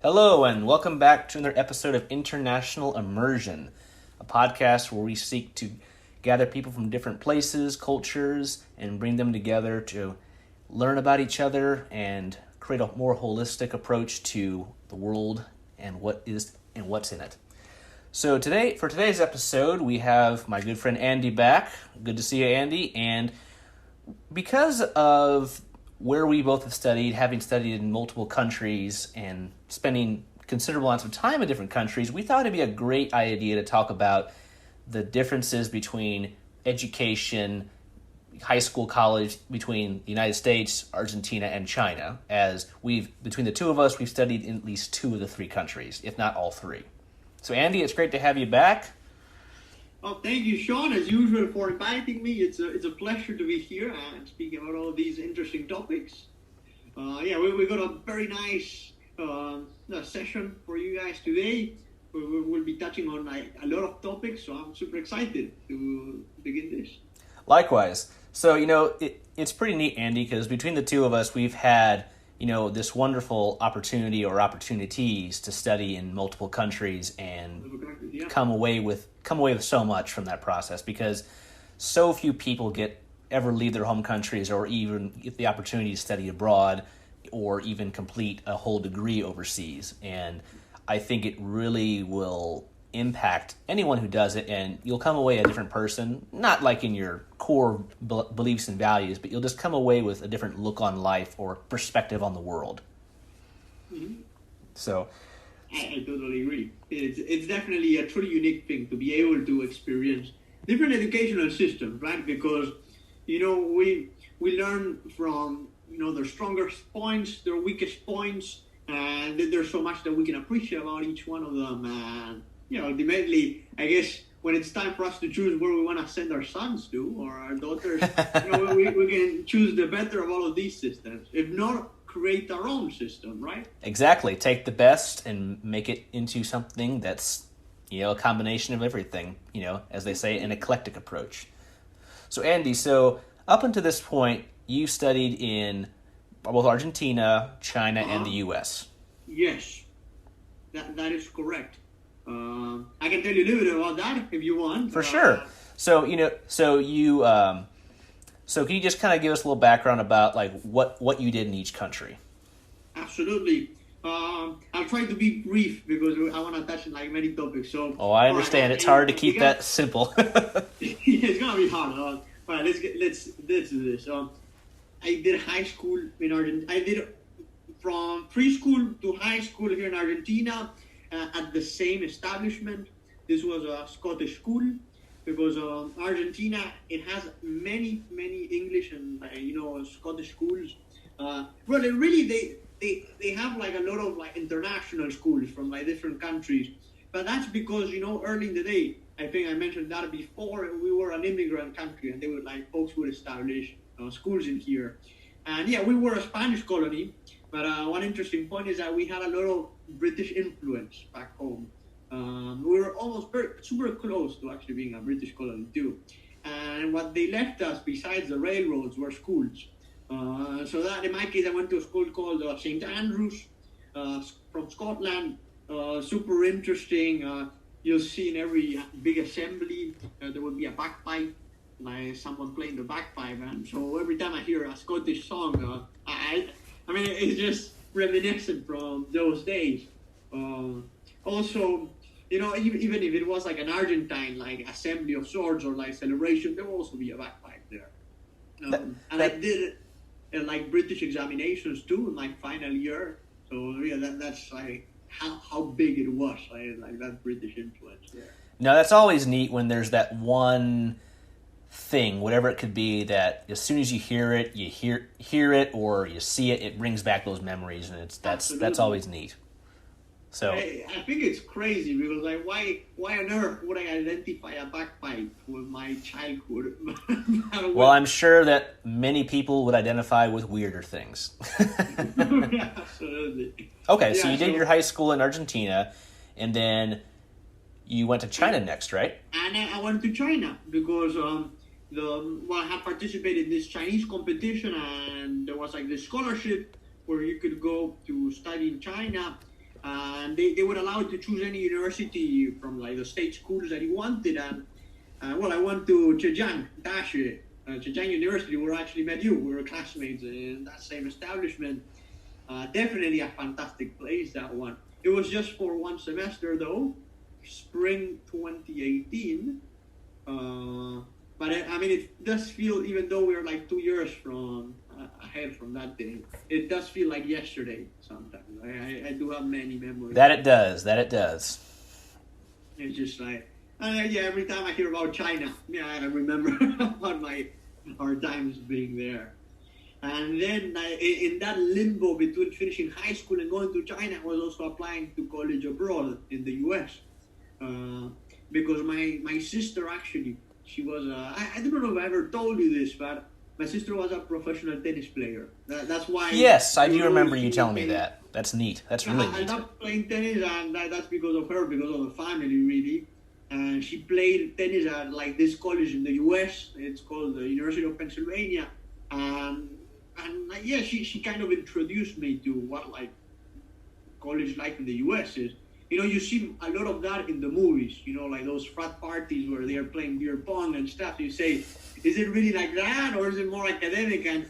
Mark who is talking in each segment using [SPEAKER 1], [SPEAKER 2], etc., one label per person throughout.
[SPEAKER 1] Hello, and welcome back to another episode of International Immersion, a podcast where we seek to gather people from different places, cultures, and bring them together to learn about each other and create a more holistic approach to the world and what's in it. So for today's episode, we have my good friend Andy back. Good to see you, Andy. And because of where we both have studied, having studied in multiple countries and spending considerable amounts of time in different countries, we thought it'd be a great idea to talk about the differences between education, high school, college, between the United States, Argentina, and China, as between the two of us, we've studied in at least two of the three countries, if not all three. So Andy, it's great to have you back.
[SPEAKER 2] Well, thank you, Sean, as usual, for inviting me. It's a pleasure to be here and speaking about all these interesting topics. We got a very nice session for you guys today. We'll be touching on a lot of topics, so I'm super excited to begin this.
[SPEAKER 1] Likewise. So, it's pretty neat, Andy, because between the two of us, we've had, this wonderful opportunity or opportunities to study in multiple countries and come away with so much from that process, because so few people ever leave their home countries or even get the opportunity to study abroad or even complete a whole degree overseas. And I think it really will impact anyone who does it, and you'll come away a different person, not like in your core beliefs and values, but you'll just come away with a different look on life or perspective on the world.
[SPEAKER 2] Mm-hmm.
[SPEAKER 1] So
[SPEAKER 2] I totally agree. It's definitely a truly unique thing to be able to experience different educational systems, right? Because, we learn from, their strongest points, their weakest points, and there's so much that we can appreciate about each one of them. And, ultimately, I guess when it's time for us to choose where we want to send our sons to or our daughters, we can choose the better of all of these systems. If not, create our own system, right?
[SPEAKER 1] Exactly. Take the best and make it into something that's, a combination of everything, as they say, an eclectic approach. So, Andy, up until this point, you studied in both Argentina, China, and the U.S.
[SPEAKER 2] Yes, that is correct. I can tell you a little bit about that if you want.
[SPEAKER 1] For sure. So can you just kind of give us a little background about what you did in each country?
[SPEAKER 2] Absolutely. I'll try to be brief because I want to touch on many topics. So.
[SPEAKER 1] Oh, I understand. It's hard to keep that simple.
[SPEAKER 2] It's gonna be hard. All right, let's do this. I did high school in Argentina. I did from preschool to high school here in Argentina at the same establishment. This was a Scottish school because Argentina, it has many English and Scottish schools. They have a lot of international schools from different countries. But that's because early in the day, I think I mentioned that before, we were an immigrant country, and they would folks would establish schools in here. And we were a Spanish colony, but one interesting point is that we had a lot of British influence back home. We were almost super close to actually being a British colony too. And what they left us besides the railroads were schools. So that in my case, I went to a school called St. Andrews from Scotland. Super interesting. You'll see in every big assembly there would be a bagpipe, someone playing the bagpipe, and so every time I hear a Scottish song, I mean it's just reminiscent from those days. Also, even if it was an Argentine assembly of sorts or celebration, there will also be a bagpipe there. I did British examinations too in my final year. So that's how big it was, that British influence there.
[SPEAKER 1] No, that's always neat when there's that one thing, whatever it could be, that as soon as you hear it, or you see it, it brings back those memories, and that's always neat. So
[SPEAKER 2] I think it's crazy because why on earth would I identify a bagpipe with my childhood?
[SPEAKER 1] Well, I'm sure that many people would identify with weirder things.
[SPEAKER 2] Absolutely.
[SPEAKER 1] Okay, so you did your high school in Argentina, and then you went to China next, right?
[SPEAKER 2] And I went to China because I had participated in this Chinese competition, and there was like this scholarship where you could go to study in China, and they would allow you to choose any university from like the state schools that you wanted. And I went to Zhejiang Daxue, Zhejiang University, where I actually met you. We were classmates in that same establishment. Definitely a fantastic place, that one. It was just for one semester though, spring 2018. But I mean, it does feel, even though we're like 2 years from ahead from that day, it does feel like yesterday sometimes. I do have many memories.
[SPEAKER 1] That it does.
[SPEAKER 2] It's just like, every time I hear about China, I remember about our times being there. And then in that limbo between finishing high school and going to China, I was also applying to college abroad in the US. Because my sister actually, she was, I don't know if I ever told you this, but my sister was a professional tennis player. That's why.
[SPEAKER 1] Yes, I do remember you telling me that. That's neat. That's really neat.
[SPEAKER 2] I love playing tennis, and that's because of her, because of the family, really. And she played tennis at like this college in the U.S. It's called the University of Pennsylvania. And she kind of introduced me to what like college life in the U.S. is. You see a lot of that in the movies, like those frat parties where they are playing beer pong and stuff. You say, is it really like that, or is it more academic? And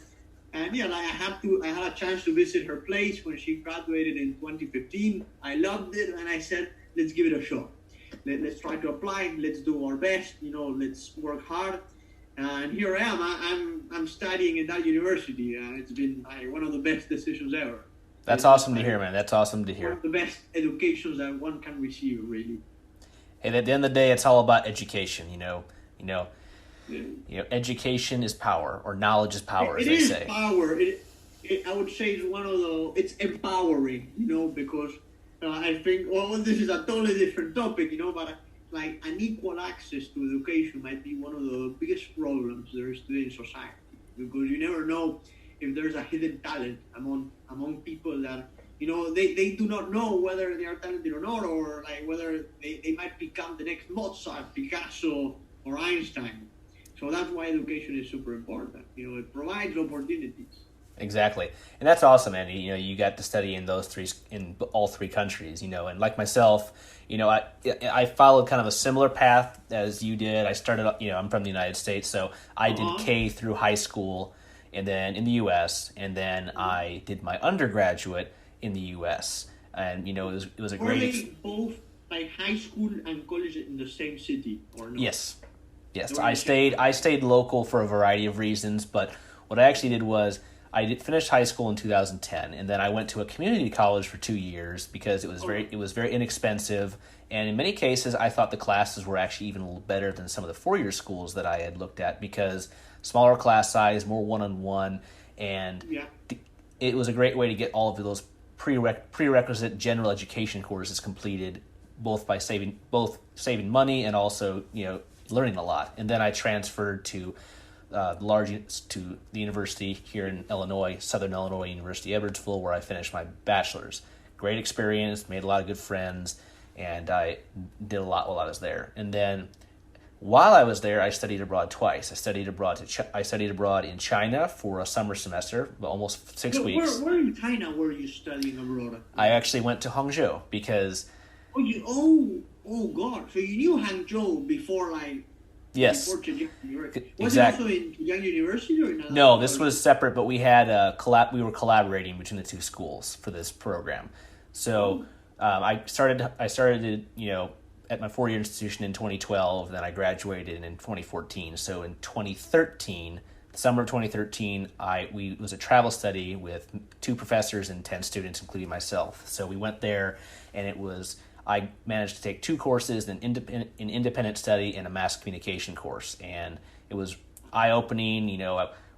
[SPEAKER 2] I had a chance to visit her place when she graduated in 2015. I loved it, and I said, let's give it a shot. Let's try to apply. Let's do our best. Let's work hard. And here I am. I'm studying in that university. It's been one of the best decisions ever.
[SPEAKER 1] That's awesome to hear, man. That's awesome to hear.
[SPEAKER 2] One of the best educations that one can receive, really.
[SPEAKER 1] And at the end of the day, it's all about education. Education is power, or knowledge is power, as they say.
[SPEAKER 2] It is power. I would say it's empowering. Because I think, this is a totally different topic. But like unequal access to education might be one of the biggest problems there is today in society, because you never know if there's a hidden talent among people that they do not know whether they are talented or not, or like whether they might become the next Mozart, Picasso, or Einstein. So that's why education is super important. It provides opportunities.
[SPEAKER 1] Exactly, and that's awesome, Andy. You got to study in all three countries. And like myself, I followed kind of a similar path as you did. I started, I'm from the United States, so I did K through high school, and then in the U.S., and then I did my undergraduate in the U.S. And it was a great.
[SPEAKER 2] Were they both like high school and college in the same city, or no?
[SPEAKER 1] Yes. I stayed local for a variety of reasons, but what I actually did was I finished high school in 2010, and then I went to a community college for 2 years because it was very inexpensive, and in many cases I thought the classes were actually even a little better than some of the 4-year schools that I had looked at, because smaller class size, more one-on-one, and it was a great way to get all of those prerequisite general education courses completed, both saving money and also learning a lot. And then I transferred to the university here in Illinois, Southern Illinois University, Edwardsville, where I finished my bachelor's. Great experience, made a lot of good friends, and I did a lot while I was there. And then while I was there, I studied abroad twice. I studied abroad in China for a summer semester, almost 6 weeks.
[SPEAKER 2] Where in China were you studying abroad?
[SPEAKER 1] I actually went to Hangzhou because.
[SPEAKER 2] Oh God! So you knew Hangzhou before, like.
[SPEAKER 1] Yes.
[SPEAKER 2] Before Zhejiang University. Was
[SPEAKER 1] exactly.
[SPEAKER 2] it also in Zhejiang University or not?
[SPEAKER 1] No, this was separate, but we had we were collaborating between the two schools for this program. So I started at my 4-year institution in 2012, then I graduated in 2014. So in 2013, the summer of 2013, it was a travel study with 2 professors and 10 students, including myself. So we went there, and I managed to take 2 courses, an independent study and a mass communication course. And it was eye-opening.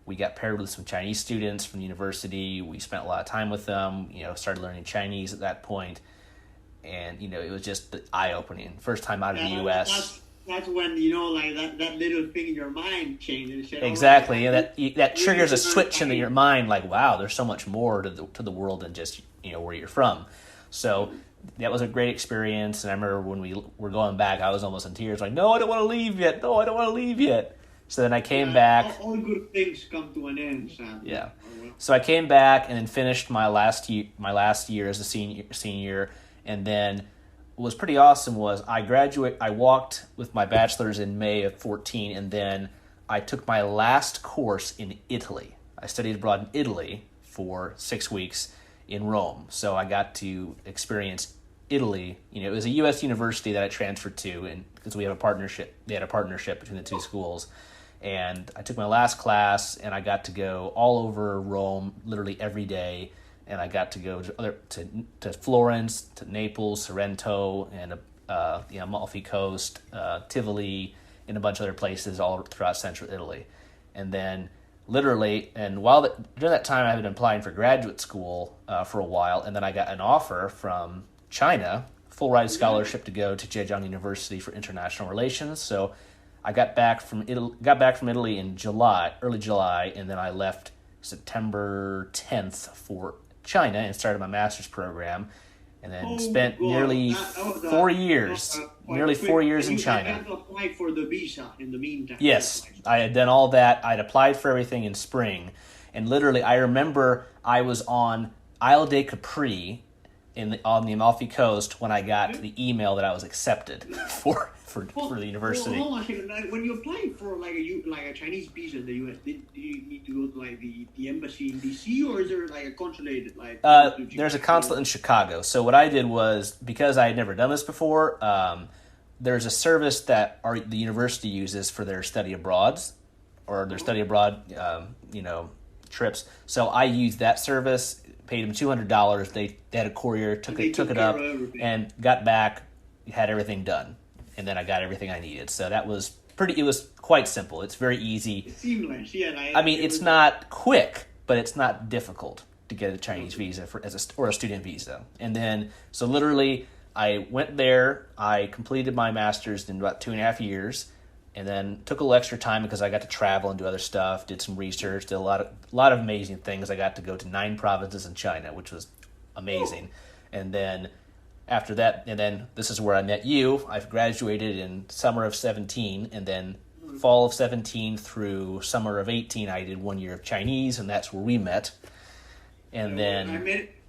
[SPEAKER 1] We got paired with some Chinese students from the university. We spent a lot of time with them, started learning Chinese at that point. And, it was just eye-opening. First time out of the U.S.
[SPEAKER 2] That's when, that little thing in your mind changed.
[SPEAKER 1] Exactly. That triggers a switch into your mind, like, wow, there's so much more to the world than just, where you're from. So that was a great experience, and I remember when we were going back, I was almost in tears, like, no, I don't want to leave yet. So then I came back.
[SPEAKER 2] All good things come to an end, sadly.
[SPEAKER 1] Yeah. So I came back and then finished my last year as a senior, and then what was pretty awesome was I walked with my bachelor's in May of 14, and then I took my last course in Italy. I studied abroad in Italy for 6 weeks in Rome. So I got to experience Italy. It was a U.S. university that I transferred to, and because we have a partnership, they had a partnership between the two schools. And I took my last class, and I got to go all over Rome, literally every day. And I got to go to Florence, to Naples, Sorrento, and Amalfi Coast, Tivoli, and a bunch of other places all throughout central Italy. And then literally, and during that time, I had been applying for graduate school for a while, and then I got an offer from China, full ride scholarship to go to Zhejiang University for international relations. So I got back from Italy in early July, and then I left September 10th for China and started my master's program, and then spent nearly 4 years, in China.
[SPEAKER 2] You had to apply for the visa in the meantime.
[SPEAKER 1] Yes, I had done all that. I'd applied for everything in spring, and literally, I remember I was on Isle de Capri on the Amalfi Coast when I got the email that I was accepted for the university.
[SPEAKER 2] Hold on a second. When you apply for like a Chinese visa in the U.S., do you need to go to like the embassy in D.C. or is there like a consulate?
[SPEAKER 1] There's a consulate in Chicago. So what I did was, because I had never done this before, there's a service that the university uses for their study abroads or their study abroad, trips. So I used that service. Paid them $200. They had a courier, took it up, and got back, had everything done, and then I got everything I needed. So that was it was quite simple. It's very easy.
[SPEAKER 2] It's seamless, yeah.
[SPEAKER 1] It's not quick, but it's not difficult to get a Chinese visa or a student visa. And then, so literally, I went there. I completed my master's in about 2.5 years. And then took a little extra time because I got to travel and do other stuff, did some research, did a lot of amazing things. I got to go to 9 provinces in China, which was amazing. And then after that, this is where I met you. I graduated in summer of 17, and then fall of 17 through summer of 18, I did 1 year of Chinese, and that's where we met. And then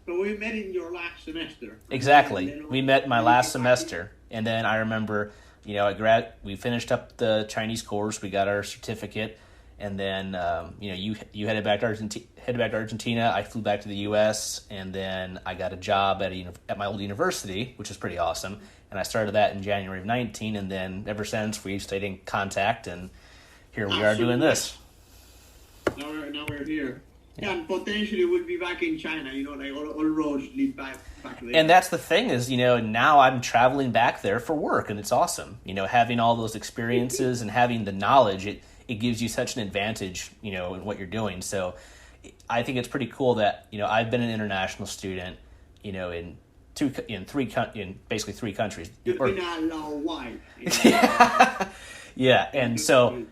[SPEAKER 2] we met in your last semester. Right?
[SPEAKER 1] Exactly. We met in my last semester. And then I remember, we finished up the Chinese course. We got our certificate, and then you headed back to Argentina. I flew back to the U.S., and then I got a job at my old university, which is pretty awesome. And I started that in January of 19, and then ever since we've stayed in contact, and here we are doing this.
[SPEAKER 2] Now we're here. Yeah, and potentially we'll be back in China, like all roads lead back there.
[SPEAKER 1] And that's the thing is, now I'm traveling back there for work, and it's awesome. Having all those experiences and having the knowledge, it gives you such an advantage, in what you're doing. So I think it's pretty cool that, I've been an international student, in basically 3 countries.
[SPEAKER 2] You've been a long while.
[SPEAKER 1] Yeah, and so,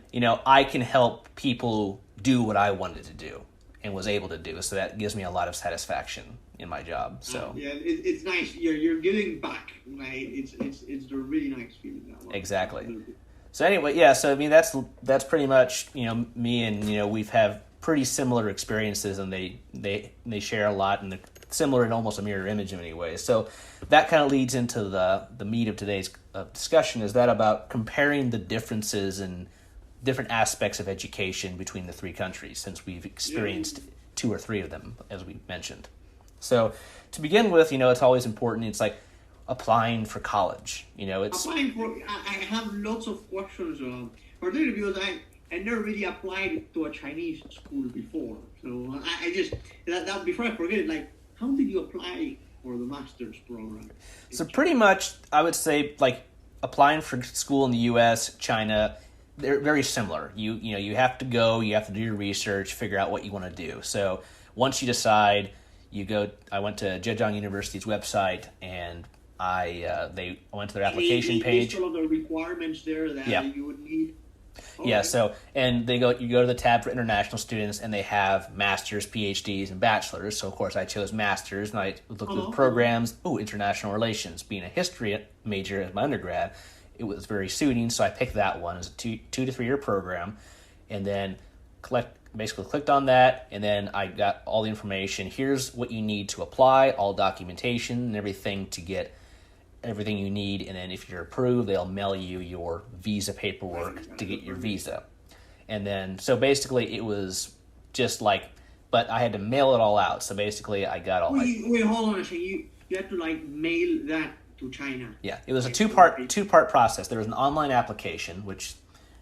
[SPEAKER 1] I can help people do what I wanted to do and was able to do. So that gives me a lot of satisfaction in my job. So
[SPEAKER 2] it's nice. You're giving back. Right? It's a really nice feeling.
[SPEAKER 1] Exactly. So anyway, yeah. So that's pretty much me, and we've have pretty similar experiences, and they share a lot, and they're similar in almost a mirror image in many ways. So that kind of leads into the meat of today's discussion. Is that about comparing the differences and different aspects of education between the 3 countries, since we've experienced 2 or 3 of them, as we mentioned. So to begin with, it's always important. It's like applying for college.
[SPEAKER 2] Applying for. I have lots of questions, particularly because I never really applied to a Chinese school before. So I just that before I forget it, like, how did you apply for the master's program?
[SPEAKER 1] So pretty much, I would say, like, applying for school in the U.S., China, they're very similar. You have to go, you have to do your research, figure out what you want to do. So once you decide, you go. I went to Zhejiang University's website, and I went to their application page.
[SPEAKER 2] All of the requirements there that you would need.
[SPEAKER 1] Yeah, so, and you go to the tab for international students, and they have masters, PhDs, and bachelors. So, of course, I chose masters, and I looked at the programs. International relations. Being a history major as my undergrad, it was very suiting, so I picked that one as a 2 to 3 year program. and then basically clicked on that, and then I got all the information. Here's what you need to apply, all documentation and everything to get everything you need, and then if you're approved, they'll mail you your visa paperwork to get your visa. And then, so basically it was just like, but I had to mail it all out. So basically I got all
[SPEAKER 2] Wait, hold on a second. You have to like mail that to China.
[SPEAKER 1] Yeah, it was a two-part process. There was an online application, which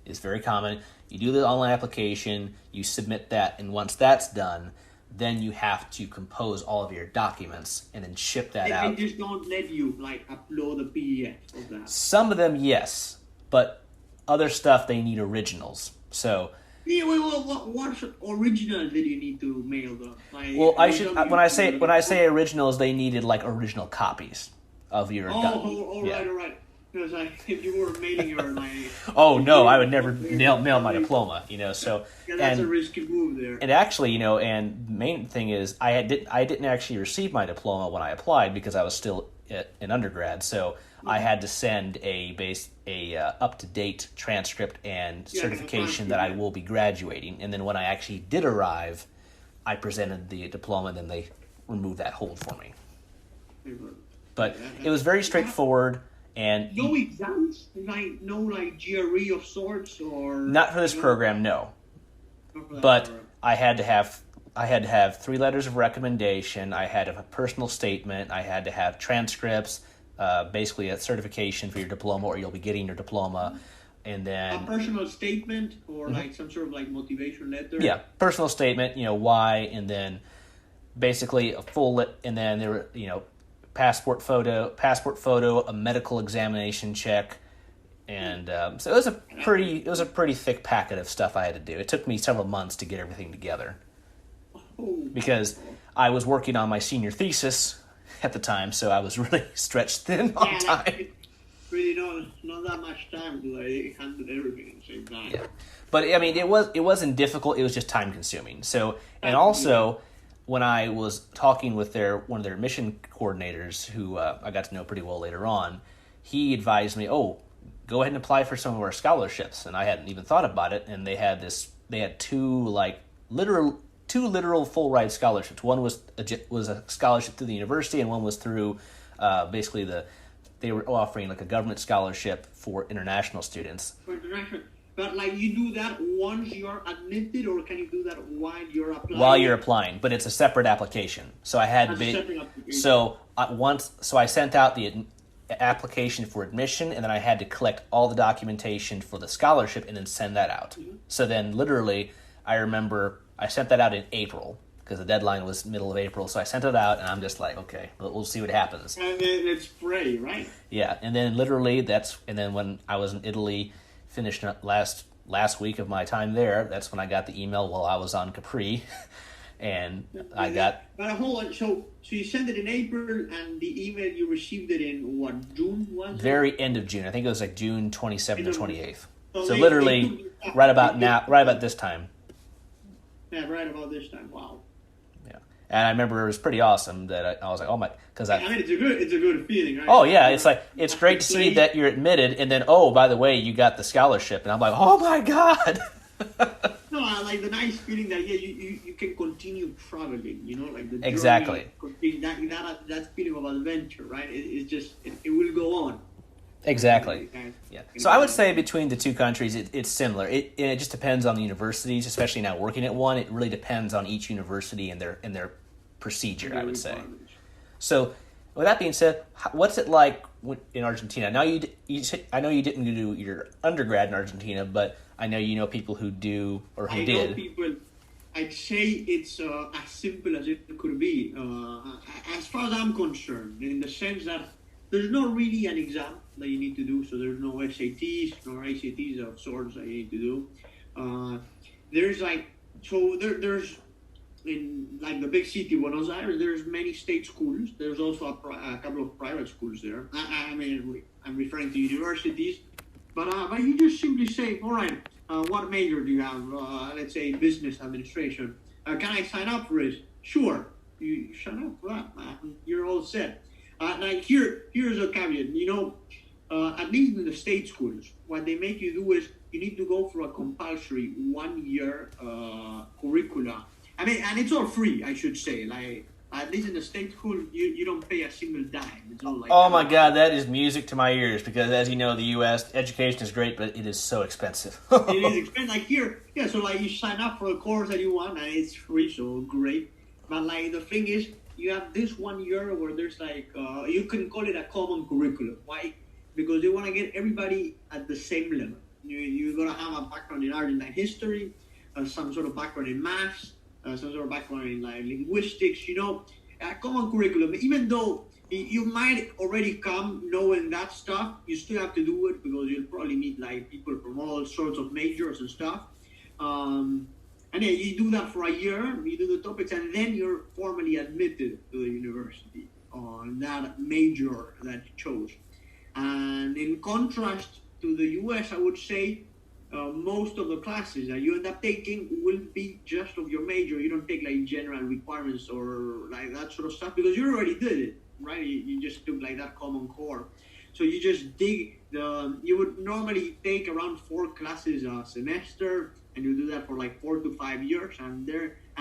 [SPEAKER 1] is very common. You do the online application, you submit that, and once that's done, then you have to compose all of your documents and then ship that out.
[SPEAKER 2] They just don't let you like upload a PDF of that.
[SPEAKER 1] Some of them, yes, but other stuff they need originals. So.
[SPEAKER 2] Yeah, what original did you need to mail though? Like,
[SPEAKER 1] well, when I say originals, they needed like original copies of your.
[SPEAKER 2] Right. Because like, if you were mailing your like.
[SPEAKER 1] Oh no! I would never mail my diploma. So.
[SPEAKER 2] Yeah, that's a risky move there.
[SPEAKER 1] And actually, and the main thing is, I didn't actually receive my diploma when I applied because I was still an undergrad. So I had to send a up to date transcript and certification that I will be graduating. And then when I actually did arrive, I presented the diploma, and then they removed that hold for me. But it was very straightforward. And
[SPEAKER 2] no exams, no GRE of sorts, or
[SPEAKER 1] not for this program, no. But I had to have 3 letters of recommendation. I had to have a personal statement. I had to have transcripts, basically a certification for your diploma, or you'll be getting your diploma, and then
[SPEAKER 2] a personal statement or like some sort of like motivation letter.
[SPEAKER 1] Yeah, personal statement. Why, and then basically a full and then there were passport photo, a medical examination check, and so it was a pretty thick packet of stuff I had to do. It took me several months to get everything together because I was working on my senior thesis at the time, so I was really stretched thin on time.
[SPEAKER 2] Really not that much time to like handle everything at the same time.
[SPEAKER 1] Yeah, but I mean it wasn't difficult. It was just time consuming. So and also. When I was talking with one of their mission coordinators, who I got to know pretty well later on, he advised me, "Oh, go ahead and apply for some of our scholarships." And I hadn't even thought about it. And they had two literal full ride scholarships. One was a scholarship through the university, and one was through basically they were offering like a government scholarship for international students.
[SPEAKER 2] For international. But like you do that once you're admitted, or can you do that while you're applying?
[SPEAKER 1] While you're applying, but it's a separate application. So I had I sent out the application for admission, and then I had to collect all the documentation for the scholarship and then send that out. Mm-hmm. So then, literally, I remember I sent that out in April because the deadline was middle of April. So I sent it out, and I'm just like, okay, we'll see what happens.
[SPEAKER 2] And then it's pray, right?
[SPEAKER 1] Yeah, and then literally and then when I was in Italy. Finished last week of my time there. That's when I got the email while I was on Capri, and I got.
[SPEAKER 2] But hold on, so you sent it in April, and the email you received it in what, June was?
[SPEAKER 1] Very end of June. I think it was like June 27th or 28th. So literally right about this time.
[SPEAKER 2] Yeah, right about this time. Wow.
[SPEAKER 1] Yeah, and I remember it was pretty awesome that I was like, oh my, because
[SPEAKER 2] I mean, it's a good feeling, right?
[SPEAKER 1] Oh yeah, it's great to see that you're admitted, and then by the way, you got the scholarship, and I'm like, oh my god.
[SPEAKER 2] No, I like the nice feeling that you can continue traveling, like the
[SPEAKER 1] exactly
[SPEAKER 2] journey, that feeling of adventure, right? It will go on.
[SPEAKER 1] Exactly. Yeah. So I would say between the two countries, it's similar. It just depends on the universities, especially now working at one. It really depends on each university and their procedure, I would say. So, with that being said, what's it like in Argentina? Now, I know you didn't do your undergrad in Argentina, but I know you know people who do or who did.
[SPEAKER 2] I know people. I'd say it's as simple as it could be, as far as I'm concerned, in the sense that there's not really an exam that you need to do, so there's no SATs nor ACTs of sorts that you need to do. There's in like the big city, Buenos Aires, there's many state schools. There's also a couple of private schools there. I mean, I'm referring to universities, but you just simply say, all right, what major do you have? Let's say business administration. Can I sign up for it? Sure, you sign up for that. You're all set. Here's a caveat. at least in the state schools, what they make you do is you need to go for a compulsory 1 year curricula. I mean, and it's all free, I should say. Like, at least in the state school, you don't pay a single dime. It's all like,
[SPEAKER 1] oh my God, that is music to my ears because, as you know, the U.S. education is great, but it is so expensive.
[SPEAKER 2] It is expensive. Like here, yeah. So like you sign up for a course that you want, and it's free, so great. But like the thing is, you have this 1 year where there's like you can call it a common curriculum. Why? Because they want to get everybody at the same level. You're gonna have a background in Argentine history, some sort of background in maths, some sort of background in like linguistics. A common curriculum. Even though you might already come knowing that stuff, you still have to do it because you'll probably meet like people from all sorts of majors and stuff. And then you do that for a year, you do the topics, and then you're formally admitted to the university on that major that you chose. And in contrast to the US, I would say most of the classes that you end up taking will be just of your major. You don't take like general requirements or like that sort of stuff because you already did it, right? You just took like that common core. So you just you would normally take around 4 classes a semester, and you do that for like 4 to 5 years, and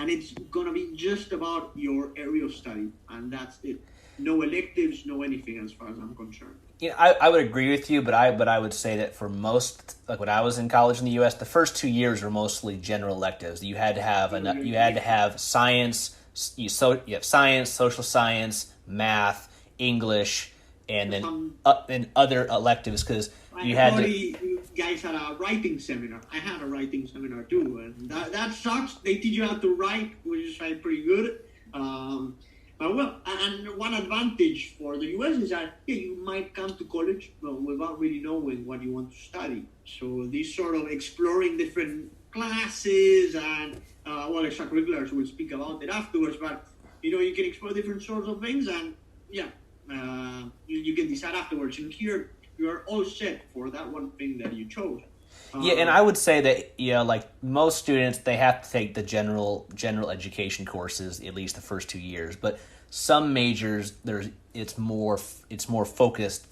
[SPEAKER 2] it's gonna be just about your area of study, and that's it. No electives, no anything as far as I'm concerned.
[SPEAKER 1] I would agree with you, but I would say that for most, like when I was in college in the U.S., the first 2 years were mostly general electives. You had to have science. You have science, social science, math, English, and then other electives because you had to.
[SPEAKER 2] You guys had a writing seminar. I had a writing seminar too, and that sucks. They teach you how to write, which is like pretty good. Well, and one advantage for the US is that you might come to college without really knowing what you want to study. So this sort of exploring different classes and extracurriculars, we'll speak about it afterwards. But you can explore different sorts of things, and you can decide afterwards. And here you are all set for that one thing that you chose.
[SPEAKER 1] Yeah, and I would say that like most students, they have to take the general education courses at least the first 2 years. But some majors, it's more focused.
[SPEAKER 2] It's more focused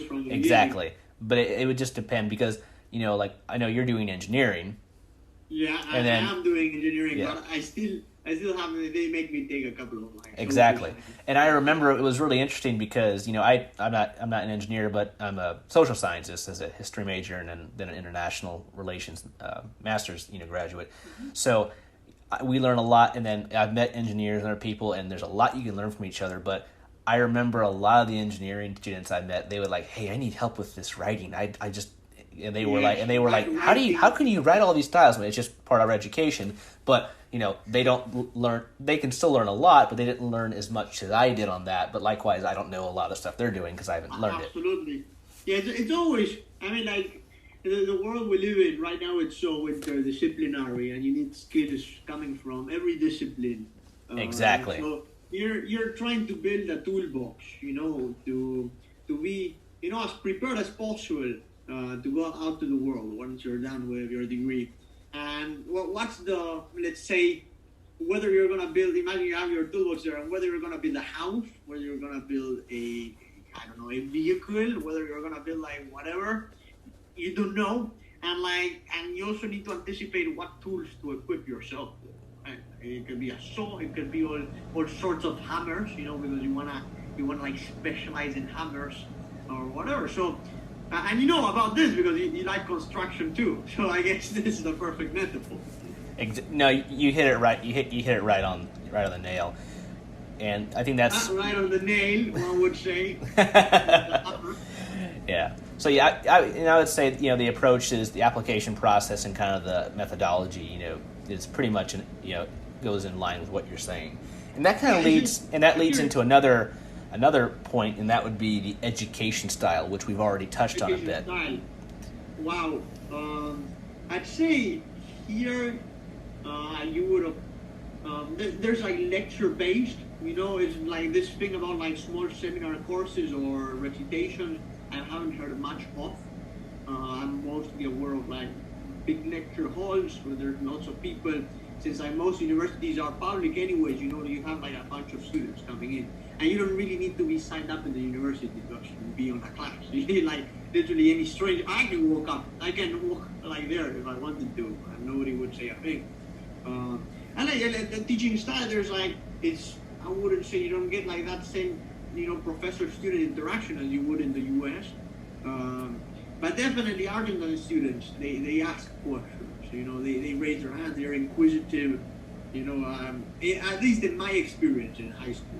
[SPEAKER 2] from the
[SPEAKER 1] exactly.
[SPEAKER 2] beginning.
[SPEAKER 1] But it would just depend because like I know you're doing engineering.
[SPEAKER 2] Yeah, I am doing engineering, but I still have. They make me take a couple of like
[SPEAKER 1] exactly. And I remember it was really interesting because I'm not an engineer, but I'm a social scientist as a history major and then an international relations master's graduate. Mm-hmm. So we learn a lot, and then I've met engineers and other people, and there's a lot you can learn from each other. But I remember a lot of the engineering students I met, they were like, "Hey, I need help with this writing. They were like, how can you write all these styles? I mean, it's just part of our education, but they don't learn. They can still learn a lot, but they didn't learn as much as I did on that. But likewise, I don't know a lot of stuff they're doing because I haven't learned it.
[SPEAKER 2] Absolutely, yeah. It's always. I mean, like the world we live in right now, it's so interdisciplinary, and you need skills coming from every discipline.
[SPEAKER 1] Exactly.
[SPEAKER 2] So you're trying to build a toolbox, to be as prepared as possible. To go out to the world once you're done with your degree. And what's let's say, whether you're going to build, imagine you have your toolbox there, and whether you're going to build a house, whether you're going to build a vehicle, whether you're going to build like whatever, you don't know. And you also need to anticipate what tools to equip yourself with. Right? It could be a saw, it could be all sorts of hammers, because you wanna like specialize in hammers or whatever. So, and you know about this because you like construction too. So I guess this is the perfect metaphor.
[SPEAKER 1] No, you hit it right. You hit it right on the nail. And I think that's
[SPEAKER 2] right on the nail, one would say.
[SPEAKER 1] Yeah. So yeah, I would say the approach is the application process and kind of the methodology. It's pretty much goes in line with what you're saying, and that kind of leads into another point, and that would be the education style, which we've already touched on a bit.
[SPEAKER 2] Style. Wow. I'd say here you would have. There's like lecture based. It's like this thing about like small seminar courses or recitations. I haven't heard much of. I'm mostly aware of like big lecture halls where there's lots of people. Since most universities are public anyways, you have like a bunch of students coming in. and you don't really need to be signed up in the university to actually be on a class. Like literally any stranger, I can walk like there if I wanted to, and nobody would say a thing. And like the teaching style, there's like I wouldn't say you don't get like that same professor-student interaction as you would in the U.S. But definitely Argentine students, they ask questions. They raise their hands. They're inquisitive. At least in my experience in high school.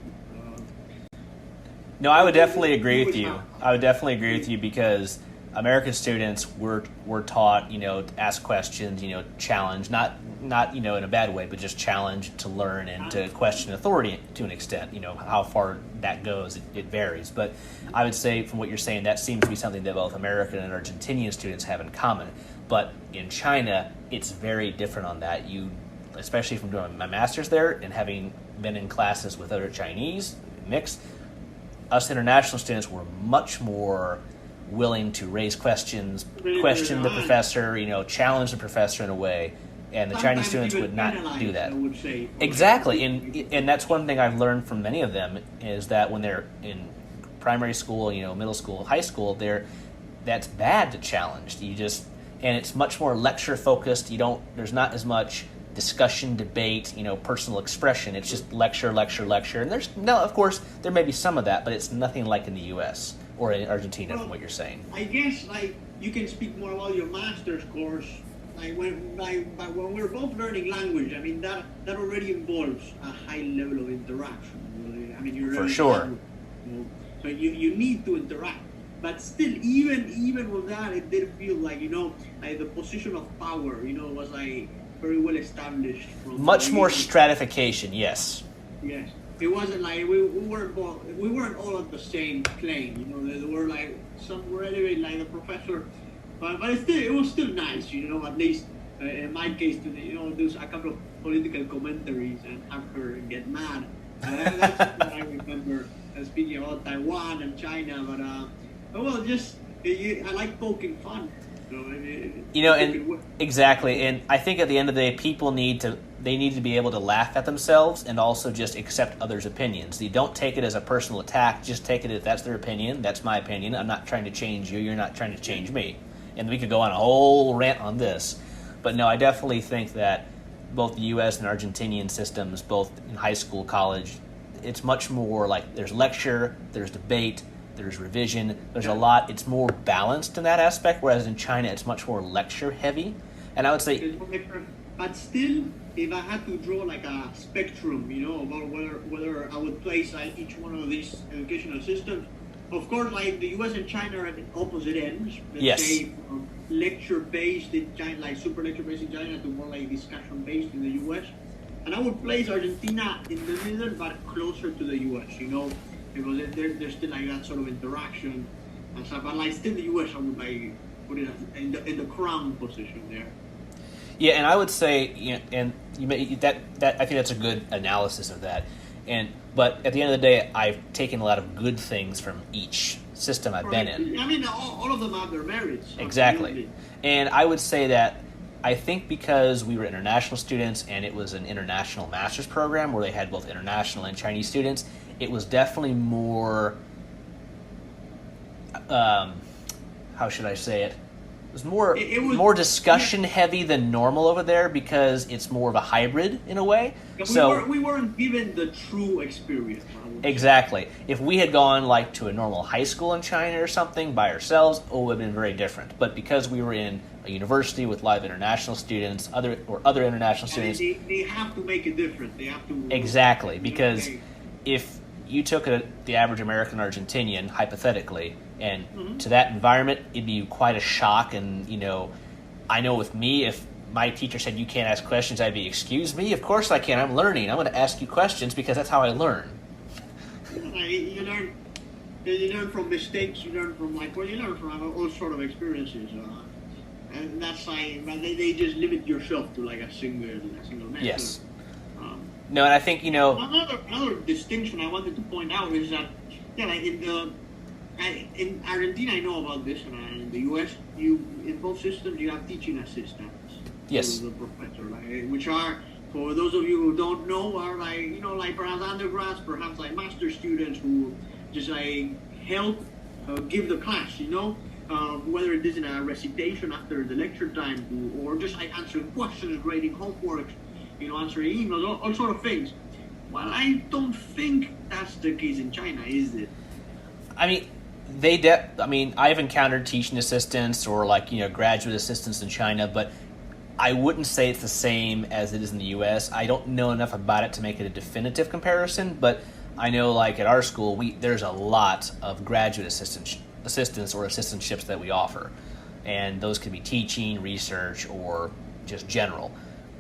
[SPEAKER 1] No, I would definitely agree with you. I would definitely agree with you because American students were taught, to ask questions, challenge, not in a bad way, but just challenge to learn and to question authority to an extent. How far that goes, it varies. But I would say from what you're saying, that seems to be something that both American and Argentinian students have in common. But in China, it's very different on that. Especially from doing my master's there and having been in classes with other Chinese, mixed, us international students were much more willing to raise questions, question the professor, challenge the professor in a way, and the Chinese students would not do that. Exactly, and that's one thing I've learned from many of them is that when they're in primary school, middle school, high school, that's bad to challenge. And it's much more lecture focused. There's not as much discussion, debate, personal expression. It's just lecture. And of course, there may be some of that, but it's nothing like in the U.S. or in Argentina, from what you're saying.
[SPEAKER 2] I guess, you can speak more about your master's course. When we're both learning language, I mean, that already involves a high level of interaction. I mean, you're
[SPEAKER 1] for sure.
[SPEAKER 2] So you need to interact. But still, even with that, it did feel like, the position of power, was very well established.
[SPEAKER 1] Much more stratification, yes.
[SPEAKER 2] Yes. It wasn't like we weren't all on the same plane. There were some were elevated, like the professor, but it was still nice. At least in my case, to do a couple of political commentaries and have her get mad. That's what I remember speaking about Taiwan and China. But I like poking fun.
[SPEAKER 1] And exactly, and I think at the end of the day, people need to be able to laugh at themselves and also just accept others' opinions. You don't take it as a personal attack. Just take it if that's their opinion. That's my opinion. I'm not trying to change you. You're not trying to change me. And we could go on a whole rant on this, but no, I definitely think that both the U.S. and Argentinian systems, both in high school, college, it's much more like there's lecture, there's debate. There's revision. There's a lot. It's more balanced in that aspect, whereas in China, it's much more lecture heavy. And I would say,
[SPEAKER 2] but still, if I had to draw a spectrum, about whether I would place each one of these educational systems, of course, the U.S. and China are at the opposite ends. Let's say from lecture-based in China, super lecture-based in China, to more discussion-based in the U.S. And I would place Argentina in the middle, but closer to the U.S. Because there's still that sort of interaction and stuff. But still the U.S. I would put it in the crown position there.
[SPEAKER 1] Yeah, and I would say, and that I think that's a good analysis of that. But at the end of the day, I've taken a lot of good things from each system I've been in.
[SPEAKER 2] I mean, all of them have their merits.
[SPEAKER 1] Exactly,
[SPEAKER 2] Absolutely.
[SPEAKER 1] And I would say that I think because we were international students and it was an international master's program where they had both international and Chinese students. It was definitely more, how should I say it? It was more discussion heavy than normal over there because it's more of a hybrid in a way.
[SPEAKER 2] We weren't given the true experience.
[SPEAKER 1] Exactly. If we had gone to a normal high school in China or something by ourselves, it would have been very different. But because we were in a university with live international students, other international students,
[SPEAKER 2] they have to make it different. They have to
[SPEAKER 1] exactly because if you took the average American Argentinian, hypothetically, and to that environment, it'd be quite a shock. And, I know with me, if my teacher said you can't ask questions, I'd be, excuse me? Of course I can. I'm learning. I'm going to ask you questions because that's how I learn.
[SPEAKER 2] You learn from mistakes. You learn from, you learn from all sort of experiences. And that's but they just limit yourself to a single method.
[SPEAKER 1] Yes. No, and I think,
[SPEAKER 2] Another distinction I wanted to point out is that, in Argentina, I know about this, and in the U.S., in both systems, you have teaching assistants.
[SPEAKER 1] Yes.
[SPEAKER 2] To the professor, which are For those of you who don't know, are like, like perhaps undergrads, perhaps like master students who just like help give the class, whether it is in a recitation after the lecture time, or just like answering questions, grading homeworks, answering emails, all sort of things. Well, I don't think that's the case in China, is it?
[SPEAKER 1] I mean, I've encountered teaching assistants or graduate assistants in China, but I wouldn't say it's the same as it is in the U.S. I don't know enough about it to make it a definitive comparison, but I know at our school, there's a lot of graduate assistants or assistantships that we offer, and those could be teaching, research, or just general.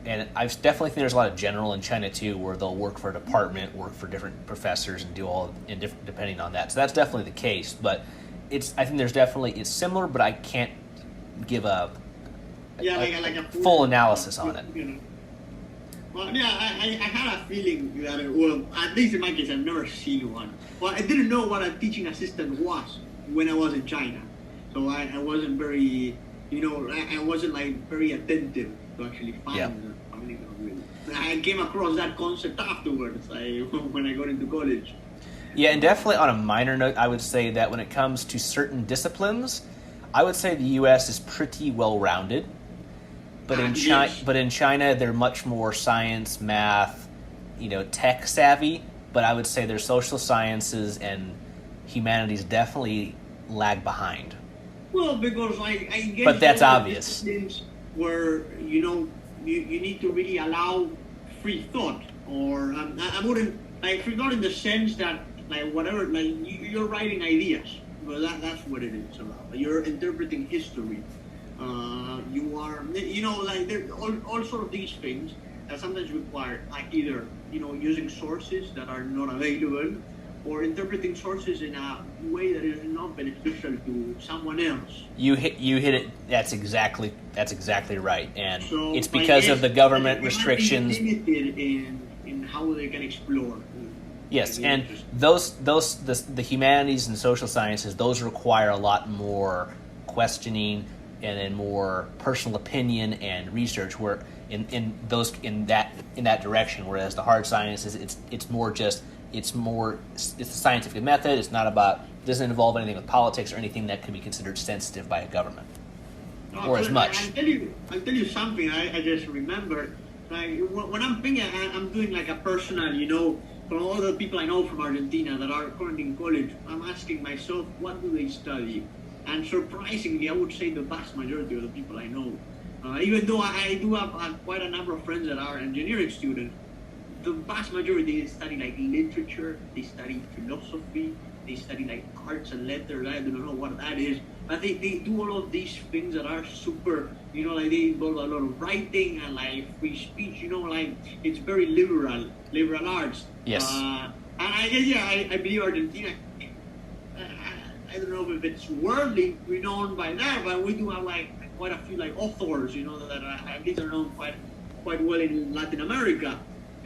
[SPEAKER 1] And I definitely think there's a lot of general in China too, where they'll work for a department, work for different professors, and do all different depending on that. So that's definitely the case. But I think it's similar, but I can't give a full analysis on it.
[SPEAKER 2] Well, yeah, I had a feeling that, at least in my case, I've never seen one. Well, I didn't know what a teaching assistant was when I was in China, so I wasn't very, I wasn't very attentive to actually finding them. I came across that concept afterwards, when I got into college.
[SPEAKER 1] Yeah, and definitely on a minor note, I would say that when it comes to certain disciplines, I would say the U.S. is pretty well-rounded. But in China, they're much more science, math, tech savvy. But I would say their social sciences and humanities definitely lag behind.
[SPEAKER 2] Well, because I guess.
[SPEAKER 1] But that's obvious.
[SPEAKER 2] Where you need to really allow free thought, or I wouldn't free thought in the sense that whatever you're writing ideas, but that's what it is about. You're interpreting history. You are, there all sort of these things that sometimes require either, using sources that are not available, or interpreting sources in a way that is not beneficial to someone else.
[SPEAKER 1] You hit it. That's exactly right, and so it's because of the government restrictions.
[SPEAKER 2] Limited in how they can explore.
[SPEAKER 1] Yes, and the humanities and social sciences, those require a lot more questioning and then more personal opinion and research, where in that direction. Whereas the hard sciences, it's the scientific method. It's not it doesn't involve anything with politics or anything that could be considered sensitive by a government, or as much.
[SPEAKER 2] I'll tell you something. I just remembered. When I'm thinking, I'm doing a personal, from all the people I know from Argentina that are currently in college, I'm asking myself, what do they study? And surprisingly, I would say the vast majority of the people I know, even though I do have quite a number of friends that are engineering students, the vast majority, they study literature, they study philosophy, they study arts and letters. I don't know what that is, but they do all of these things that are super, they involve a lot of writing and free speech, it's very liberal arts.
[SPEAKER 1] Yes.
[SPEAKER 2] And I guess, I believe Argentina, I don't know if it's worldly renowned by that, but we do have quite a few authors, that are at least are known quite well in Latin America.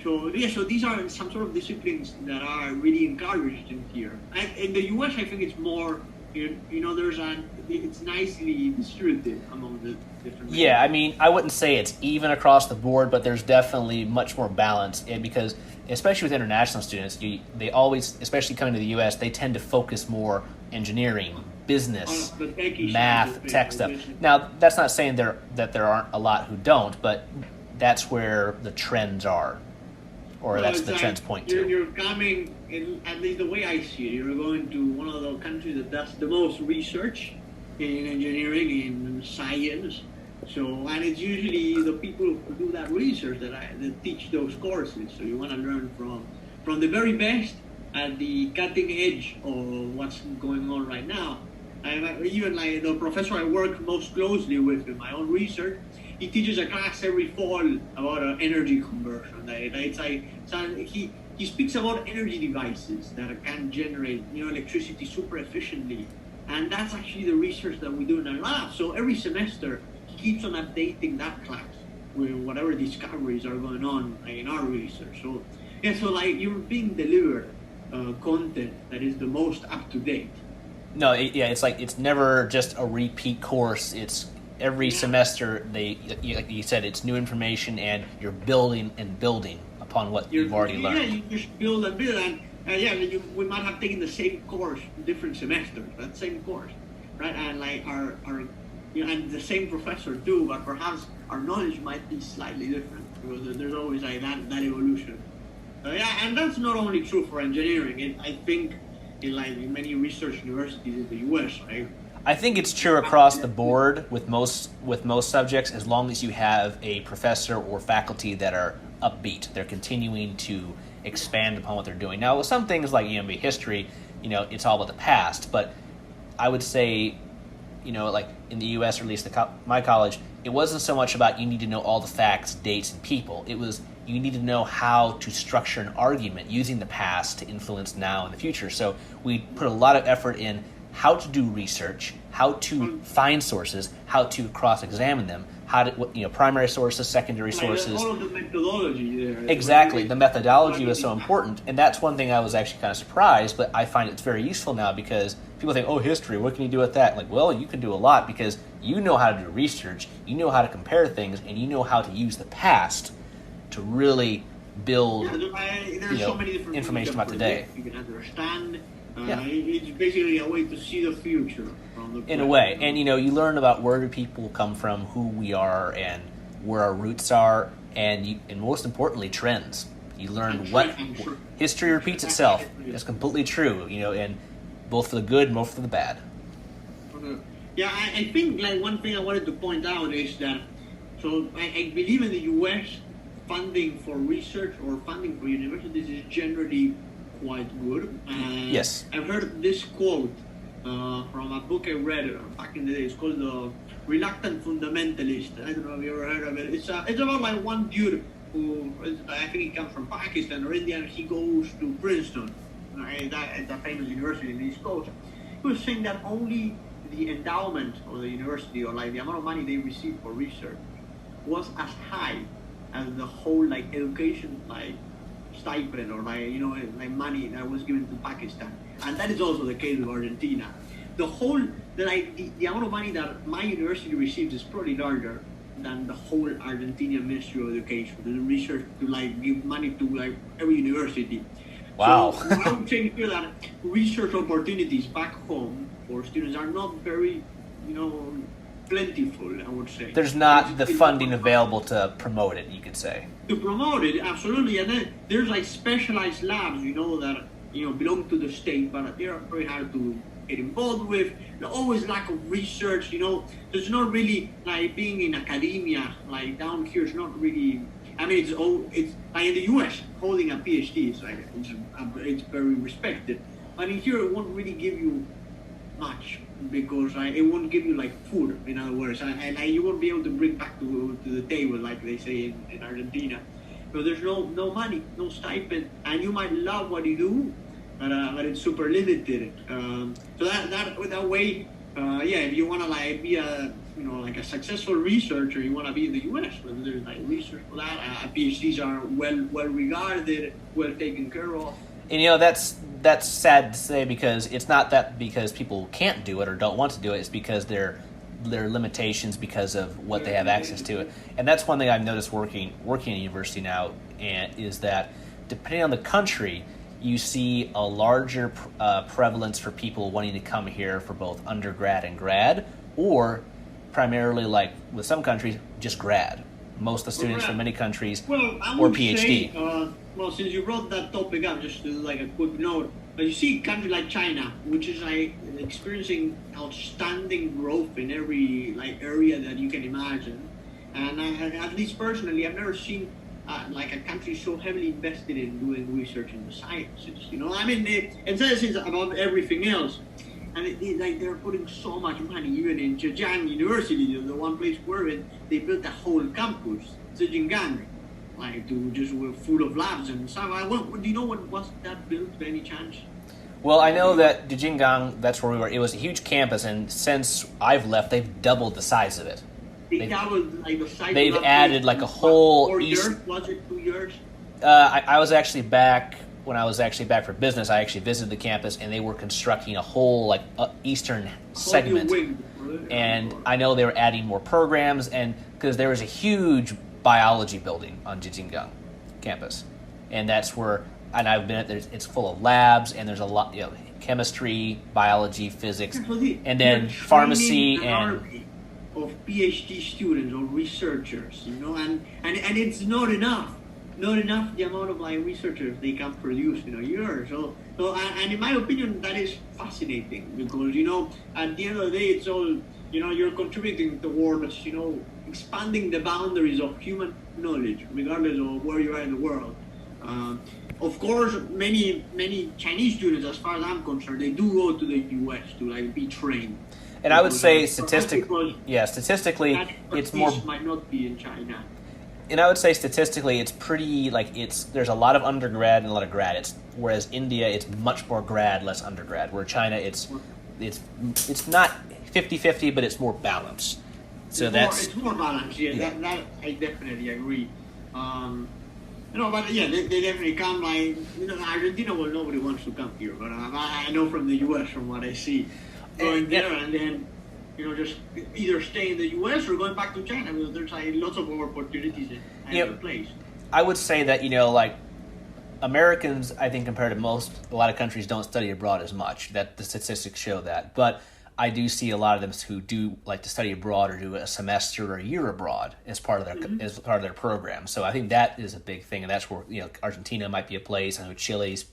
[SPEAKER 2] So these are some sort of disciplines that are really encouraged in here. In the U.S., I think it's more, it's nicely distributed among the different.
[SPEAKER 1] Yeah, I mean, I wouldn't say it's even across the board, but there's definitely much more balance, because especially with international students, they always, especially coming to the U.S., they tend to focus more engineering, business, math, tech stuff. Now, that's not saying that there aren't a lot who don't, but that's where the trends are, or that's the trends point to.
[SPEAKER 2] You're coming, at least the way I see it, you're going to one of the countries that does the most research in engineering, in science. So, and it's usually the people who do that research that teach those courses. So you want to learn from the very best at the cutting edge of what's going on right now. And even the professor I work most closely with in my own research, he teaches a class every fall about energy conversion. He speaks about energy devices that can generate electricity super efficiently, and that's actually the research that we do in our lab. So every semester he keeps on updating that class with whatever discoveries are going on in our research. So you're being delivered content that is the most up to date.
[SPEAKER 1] No, it's never just a repeat course. It's every semester, like you said, it's new information, and you're building and building upon what you've already learned.
[SPEAKER 2] Yeah, you just build and build, and we might have taken the same course different semesters, that same course, right? And like our and the same professor too, but perhaps our knowledge might be slightly different because there's always like that evolution. And that's not only true for engineering. I think in many research universities in the U.S., right?
[SPEAKER 1] I think it's true across the board with most subjects, as long as you have a professor or faculty that are upbeat. They're continuing to expand upon what they're doing. Now, with some things like history, it's all about the past. But I would say, like in the U.S., or at least my college, it wasn't so much about you need to know all the facts, dates, and people. It was you need to know how to structure an argument using the past to influence now and the future. So we put a lot of effort in how to do research, how to find sources, how to cross-examine them, how to primary sources, secondary sources.
[SPEAKER 2] All of the methodology there.
[SPEAKER 1] Exactly, the methodology was so important, and that's one thing I was actually kind of surprised, but I find it's very useful now because people think, oh, history, what can you do with that? Like, well, you can do a lot because you know how to do research, you know how to compare things, and you know how to use the past to really build
[SPEAKER 2] so many different
[SPEAKER 1] information about today.
[SPEAKER 2] You can understand. It's basically a way to see the future.
[SPEAKER 1] In a way. And, you learn about where do people come from, who we are, and where our roots are, and most importantly, trends. You learn history repeats itself. It's completely true, and both for the good and both for the bad.
[SPEAKER 2] Yeah, I think one thing I wanted to point out is that, so I believe in the U.S. funding for research or funding for universities is generally quite good.
[SPEAKER 1] Yes.
[SPEAKER 2] I've heard this quote from a book I read back in the day. It's called The Reluctant Fundamentalist. I don't know if you ever heard of it. It's about one dude who, I think he comes from Pakistan or India, and he goes to Princeton, that's a famous university in the East Coast. He was saying that only the endowment of the university, or the amount of money they receive for research, was as high as the whole education stipend or money that was given to Pakistan, and that is also the case with Argentina. The amount of money that my university receives is probably larger than the whole Argentinian Ministry of Education. The research to give money to every university.
[SPEAKER 1] Wow.
[SPEAKER 2] So I would say here that research opportunities back home for students are not very, plentiful, I would say.
[SPEAKER 1] There's not the funding available to promote it, you could say.
[SPEAKER 2] To promote it, absolutely. And then there's specialized labs, that belong to the state, but they are very hard to get involved with. There's always lack of research, There's not really being in academia, down here. It's not really. I mean, it's in the U.S. holding a PhD is it's very respected, but in here it won't really give you much because it won't give you food. In other words, and you won't be able to bring back to the table like they say in Argentina. So there's no money, no stipend, and you might love what you do, but it's super limited. So that way, if you want to be a a successful researcher, you want to be in the U.S. whether there's research for that. PhDs are well regarded, well taken care of.
[SPEAKER 1] And that's sad to say because it's not that because people can't do it or don't want to do it. It's because there are limitations because of what they have access to. And that's one thing I've noticed working in a university now, and is that depending on the country, you see a larger prevalence for people wanting to come here for both undergrad and grad, or primarily, with some countries, just grad. Most of the students from many countries or PhD.
[SPEAKER 2] Since you brought that topic up, just a quick note, you see countries like China, which is experiencing outstanding growth in every area that you can imagine. And at least personally, I've never seen a country so heavily invested in doing research in the sciences. I mean, it says it's about everything else. And they're putting so much money, even in Zhejiang University, the one place we're in, they built a whole campus, Zhejiang, full of labs and stuff. Do you know what was that built by any chance?
[SPEAKER 1] Well, I know that Zhejiang, that's where we were. It was a huge campus, and since I've left, they've doubled the size of it.
[SPEAKER 2] They've the size.
[SPEAKER 1] They've added a whole.
[SPEAKER 2] 4 years? Was it 2 years?
[SPEAKER 1] I was actually back. When I was actually back for business, I actually visited the campus, and they were constructing a whole eastern segment. And I know they were adding more programs, and because there was a huge biology building on Zhejiang campus, and that's where, and I've been at there. It's full of labs, and there's a lot, chemistry, biology, physics, and then pharmacy and
[SPEAKER 2] of PhD students or researchers, and it's not enough the amount of researchers they can produce in a year. So and in my opinion, that is fascinating because at the end of the day, it's all you're contributing towards expanding the boundaries of human knowledge, regardless of where you are in the world. Of course, many Chinese students, as far as I'm concerned, they do go to the U.S. to be trained.
[SPEAKER 1] And I would say statistically, it's more
[SPEAKER 2] might not be in China.
[SPEAKER 1] And I would say statistically, it's pretty there's a lot of undergrad and a lot of grad. Whereas India, it's much more grad, less undergrad. Where China, it's not 50-50, but it's more balanced. So
[SPEAKER 2] it's more balanced. Yeah, that I definitely agree. But yeah, they definitely come. Argentina, well, nobody wants to come here, but I know from the U.S. from what I see, going there and then just either stay in the U.S. or going back to China because there's lots of more opportunities in either place.
[SPEAKER 1] I would say that Americans, I think compared to a lot of countries don't study abroad as much. That the statistics show that, but I do see a lot of them who do like to study abroad or do a semester or a year abroad as part of their program. So I think that is a big thing, and that's where Argentina might be a place. I know Chile's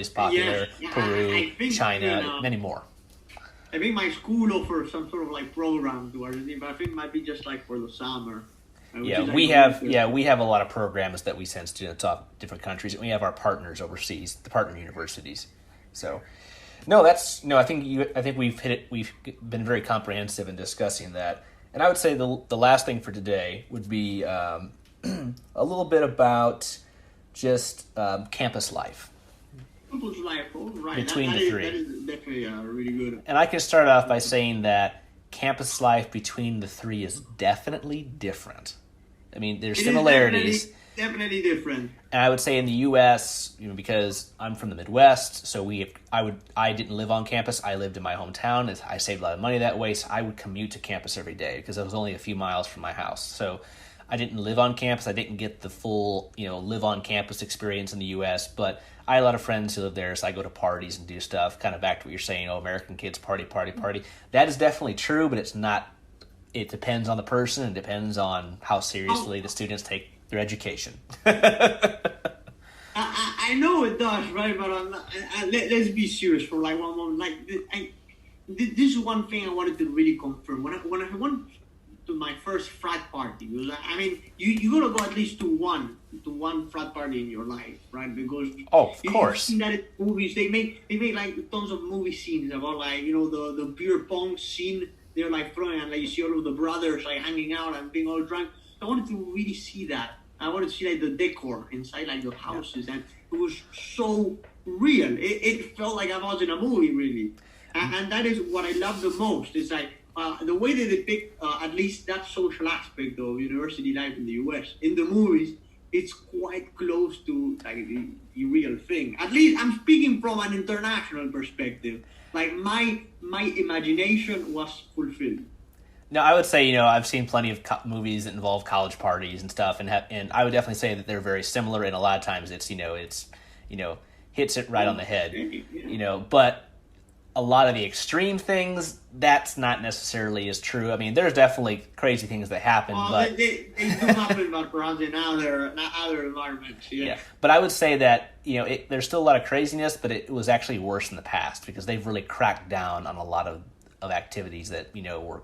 [SPEAKER 1] popular, Peru, China, many more.
[SPEAKER 2] I think my school offers some sort of program to Argentina, but I think it might be just for the summer.
[SPEAKER 1] We have a lot of programs that we send students off different countries, and we have our partners overseas, the partner universities. So, I think we've hit it. We've been very comprehensive in discussing that, and I would say the last thing for today would be a little bit about just campus life. Between the three.
[SPEAKER 2] That is definitely really good.
[SPEAKER 1] And I can start off by saying that campus life between the three is definitely different. I mean, there's similarities.
[SPEAKER 2] Definitely different.
[SPEAKER 1] And I would say in the U.S., because I'm from the Midwest, so I didn't live on campus. I lived in my hometown. I saved a lot of money that way, so I would commute to campus every day because it was only a few miles from my house. So I didn't live on campus. I didn't get the full, live on campus experience in the U.S., but I had a lot of friends who live there, so I go to parties and do stuff, kind of back to what you're saying, American kids party. That is definitely true, but it's not. It depends on the person and depends on how seriously the students take their education.
[SPEAKER 2] I know it does, right? But let's be serious for one moment. This is one thing I wanted to really confirm. When I went to my first frat party, because you gotta go at least to one frat party in your life, right? Because
[SPEAKER 1] of course,
[SPEAKER 2] you've seen that in movies. They make tons of movie scenes about the beer pong scene. They're throwing and you see all of the brothers hanging out and being all drunk. I wanted to really see that. I wanted to see the decor inside the houses, and it was so real. It felt like I was in a movie, really. And that is what I love the most. It's the way they depict at least that social aspect of university life in the U.S. in the movies. It's quite close to the real thing. At least I'm speaking from an international perspective. My imagination was fulfilled.
[SPEAKER 1] No, I would say I've seen plenty of movies that involve college parties and stuff, and I would definitely say that they're very similar. And a lot of times it's hits it right on the head. But a lot of the extreme things, that's not necessarily as true. I mean, there's definitely crazy things that happen, but
[SPEAKER 2] they do happen, but perhaps in other environments. Yeah.
[SPEAKER 1] But I would say that there's still a lot of craziness, but it was actually worse in the past because they've really cracked down on a lot of activities that were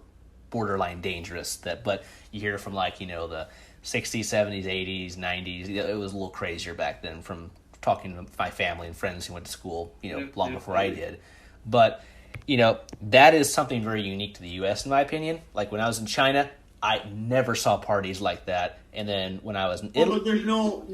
[SPEAKER 1] borderline dangerous. But you hear from the 60s, 70s, 80s, 90s. It was a little crazier back then. From talking to my family and friends who went to school, long before I did. But, that is something very unique to the U.S., in my opinion. Like, when I was in China, I never saw parties like that. And then when I was in Italy...
[SPEAKER 2] But there's no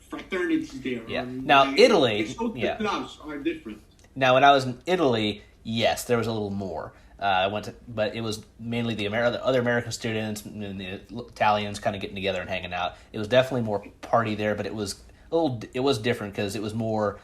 [SPEAKER 2] fraternities there.
[SPEAKER 1] Yeah. Now, Italy...
[SPEAKER 2] The clubs are different.
[SPEAKER 1] Now, when I was in Italy, yes, there was a little more. But it was mainly the other American students and the Italians kind of getting together and hanging out. It was definitely more party there, but it was different because it was more...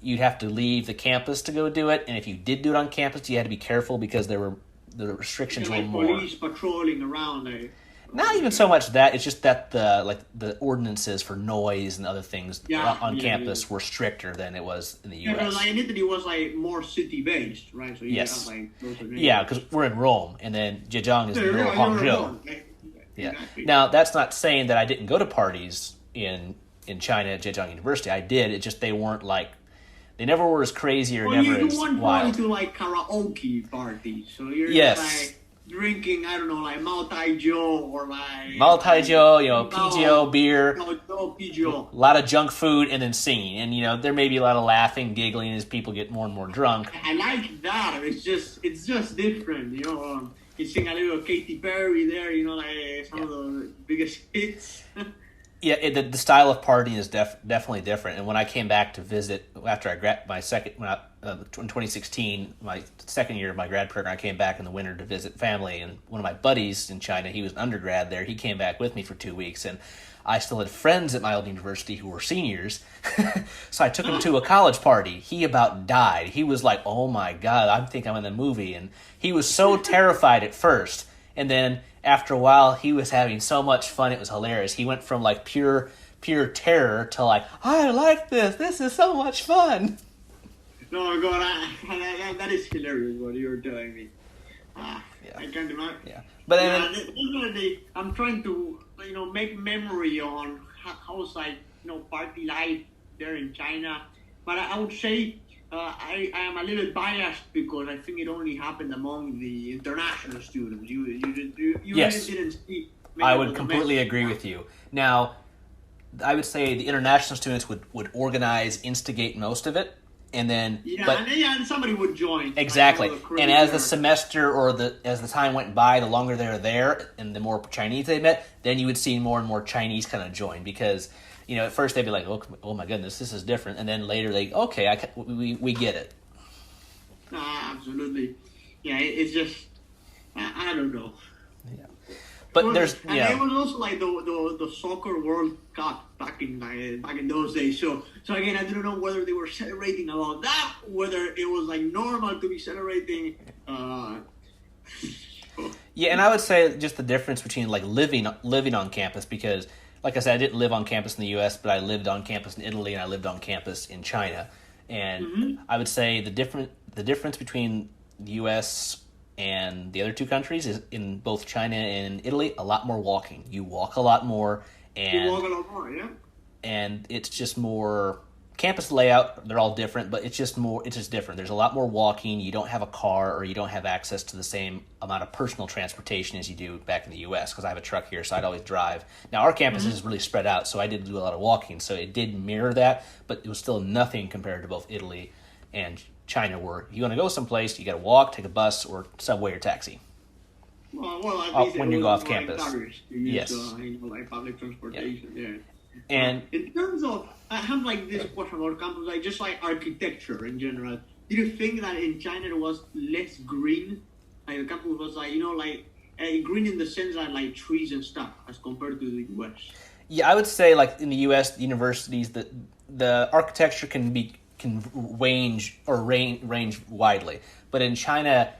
[SPEAKER 1] You'd have to leave the campus to go do it, and if you did do it on campus, you had to be careful because there were the restrictions were
[SPEAKER 2] like
[SPEAKER 1] more.
[SPEAKER 2] police patrolling around.
[SPEAKER 1] Not even so much that, it's just that the ordinances for noise and other things on campus were stricter than it was in the U.S.
[SPEAKER 2] Yeah, like in Italy it was like more city-based, right? So you
[SPEAKER 1] yes.
[SPEAKER 2] have like those
[SPEAKER 1] yeah, because we're in Rome, and then Zhejiang is in the middle of Hangzhou. Yeah.
[SPEAKER 2] Exactly.
[SPEAKER 1] Now, that's not saying that I didn't go to parties in China at Zhejiang University. I did. It's just they weren't like, they never were as crazy or never
[SPEAKER 2] you
[SPEAKER 1] as
[SPEAKER 2] weren't
[SPEAKER 1] wild.
[SPEAKER 2] going to like karaoke parties, so you're
[SPEAKER 1] Yes.
[SPEAKER 2] just like drinking, I don't know, like Mao Tai Jiu or like
[SPEAKER 1] Maltaijiu, PGO, beer,
[SPEAKER 2] no PGO.
[SPEAKER 1] a lot of junk food, and then singing. And, there may be a lot of laughing, giggling as people get more and more drunk.
[SPEAKER 2] I like that. It's just different, You sing a little Katy Perry there, like some of the biggest hits.
[SPEAKER 1] Yeah, the style of partying is definitely different. And when I came back to visit after in 2016, my second year of my grad program, I came back in the winter to visit family. And one of my buddies in China, he was an undergrad there. He came back with me for 2 weeks, and I still had friends at my old university who were seniors. So I took him to a college party. He about died. He was like, "Oh my God, I think I'm in a movie," and he was so terrified at first, and then after a while, he was having so much fun. It was hilarious. He went from like pure terror to like, "I like this. This is so much fun."
[SPEAKER 2] No, God, that is hilarious what you're telling me. I can't imagine.
[SPEAKER 1] Yeah, but then,
[SPEAKER 2] definitely, I'm trying to make memory on how's like party life there in China. But I would say I am a little biased because I think it only happened among the international students. You
[SPEAKER 1] yes,
[SPEAKER 2] really didn't see.
[SPEAKER 1] I would completely agree with you. Now, I would say the international students would organize, instigate most of it, and then
[SPEAKER 2] and somebody would join.
[SPEAKER 1] Exactly, and as the semester or as the time went by, the longer they were there, and the more Chinese they met, then you would see more and more Chinese kind of join because. At first they'd be like, "Oh my goodness, this is different," and then later we get it.
[SPEAKER 2] Absolutely, yeah. It's just I don't know.
[SPEAKER 1] Yeah, but it
[SPEAKER 2] was also like the soccer World Cup back in those days. So again, I don't know whether they were celebrating about that, whether it was like normal to be celebrating.
[SPEAKER 1] Yeah, and I would say just the difference between like living on campus because. Like I said, I didn't live on campus in the U.S., but I lived on campus in Italy and I lived on campus in China. And I would say the difference between the U.S. and the other two countries is in both China and Italy, a lot more walking. You walk a lot more. And,
[SPEAKER 2] you walk a lot more, yeah.
[SPEAKER 1] And it's just more... Campus layout, they're all different, but it's just different. There's a lot more walking. You don't have a car or you don't have access to the same amount of personal transportation as you do back in the U.S. because I have a truck here, so I'd always drive. Now, our campus is really spread out, so I did do a lot of walking, so it did mirror that, but it was still nothing compared to both Italy and China where you want to go someplace, you got to walk, take a bus, or subway or taxi.
[SPEAKER 2] Well, at least
[SPEAKER 1] when you go off campus.
[SPEAKER 2] Yes. Like public transportation, yeah.
[SPEAKER 1] And
[SPEAKER 2] in terms of, I have like this question about campus, like just like architecture in general. Do you think that in China it was less green? Like the campus was like green in the sense that like trees and stuff as compared to the U.S.
[SPEAKER 1] Yeah, I would say like in the U.S. the universities the architecture can range widely, but in China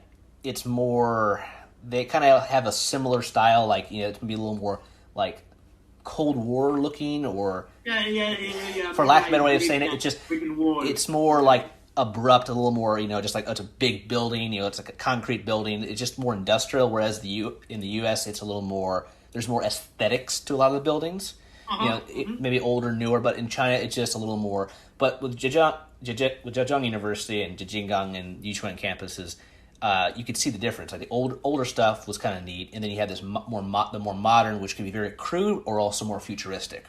[SPEAKER 1] it's more they kind of have a similar style. Like it can be a little more like. Cold War looking or for lack of a better way of saying it, it's more like abrupt, a little more, just like it's a big building, it's like a concrete building. It's just more industrial, whereas in the US it's a little more, there's more aesthetics to a lot of the buildings. Maybe older, newer, but in China it's just a little more. But with Zhejiang University and Zhejiang and Yichuan campuses, you could see the difference. Like the older stuff was kind of neat, and then you had this the more modern, which could be very crude or also more futuristic.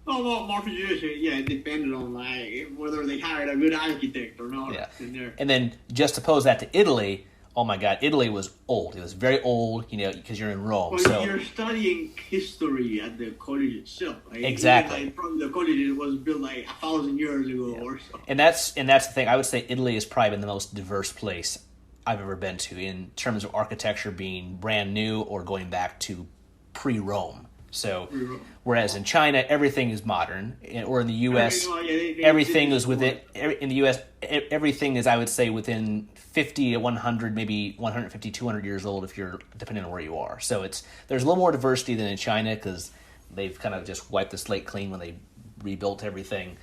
[SPEAKER 2] Oh, well, more futuristic, yeah. It depended on like whether they hired a good architect or not.
[SPEAKER 1] Yeah. And then just oppose that to Italy. Oh my God, Italy was old. It was very old, because you're in Rome.
[SPEAKER 2] Well,
[SPEAKER 1] so
[SPEAKER 2] you're studying history at the college itself. Right?
[SPEAKER 1] Exactly.
[SPEAKER 2] Probably the college was built like 1,000 years ago or so.
[SPEAKER 1] And that's the thing. I would say Italy has probably been the most diverse place I've ever been to in terms of architecture being brand new or going back to pre-Rome. So, whereas in China, everything is modern, or in the U.S., everything is within. In the U.S., everything is, I would say, within 50 to 100, maybe 150, 200 years old, if you're depending on where you are. So there's a little more diversity than in China because they've kind of just wiped the slate clean when they rebuilt everything,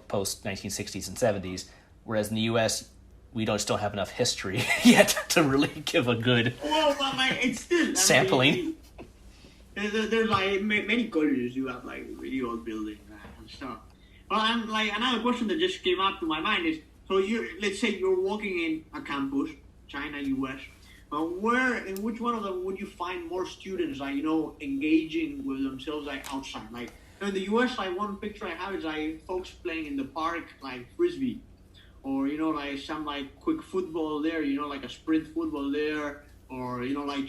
[SPEAKER 1] post 1960s and 70s. Whereas in the U.S., we still have enough history yet to really give a good
[SPEAKER 2] it's still
[SPEAKER 1] sampling.
[SPEAKER 2] There's like many colleges you have like really old buildings and stuff. Well, and like another question that just came up to my mind is: so let's say you're walking in a campus, China, U.S. In which one of them would you find more students like engaging with themselves like outside? Like in the U.S., like one picture I have is like folks playing in the park like frisbee, or like some like quick football there, like a sprint football there, or like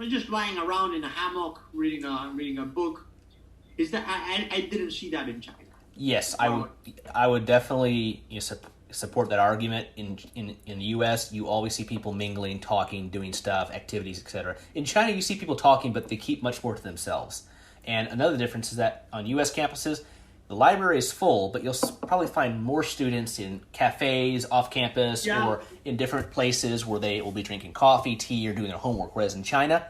[SPEAKER 2] just lying around in a hammock reading a book. Is that I didn't see that in China.
[SPEAKER 1] Yes, I would definitely support that argument. In the U.S., you always see people mingling, talking, doing stuff, activities, etc. In China, you see people talking, but they keep much more to themselves. And another difference is that on U.S. campuses, the library is full, but you'll probably find more students in cafes, off campus, or in different places where they will be drinking coffee, tea, or doing their homework. Whereas in China,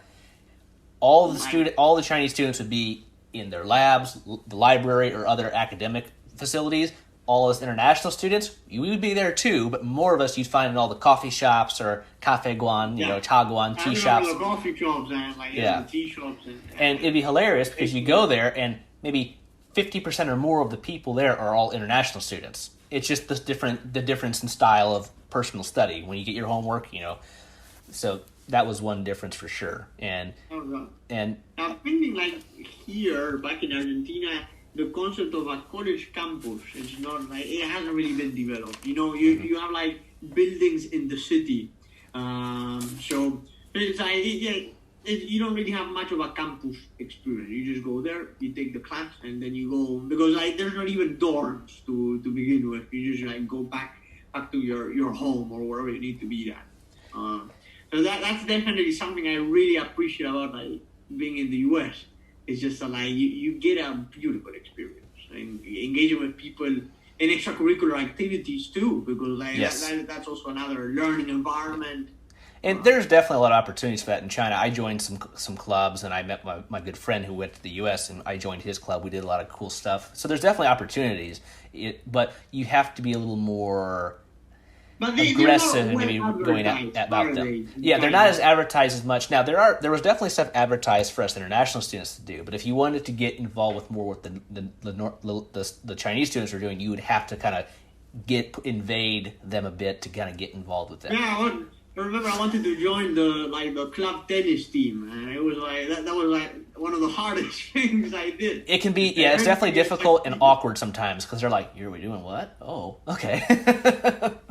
[SPEAKER 1] all the Chinese students would be in their labs, the library, or other academic facilities. All as international students, we would be there too, but more of us you'd find in all the coffee shops or cafe guan, cha guan, tea shops.
[SPEAKER 2] The coffee shops and the tea shops.
[SPEAKER 1] And it'd be hilarious because you go there and maybe 50% or more of the people there are all international students. It's just the difference in style of personal study when you get your homework, So that was one difference for sure. And
[SPEAKER 2] I'm thinking like here back in Argentina, the concept of a college campus is not like it hasn't really been developed. You have like buildings in the city, so it's like you don't really have much of a campus experience. You just go there, you take the class, and then you go because like there's not even dorms to begin with. You just like go back to your home or wherever you need to be at. So that's definitely something I really appreciate about like being in the U.S. It's just like you get a beautiful experience and engaging with people in extracurricular activities too, because like that's also another learning environment.
[SPEAKER 1] And there's definitely a lot of opportunities for that in China. I joined some clubs, and I met my good friend who went to the U.S., and I joined his club. We did a lot of cool stuff. So there's definitely opportunities, but you have to be to be more aggressive and maybe going about them. They're not as advertised as much. Now there was definitely stuff advertised for us international students to do, but if you wanted to get involved with more with the Chinese students were doing, you would have to kind of invade them a bit to kind of get involved with them.
[SPEAKER 2] Yeah, I remember I wanted to join the club tennis team, and it was like that was like one of the hardest things I did.
[SPEAKER 1] It can be, it's definitely difficult and awkward sometimes because they're like, "You're doing what? Oh, okay."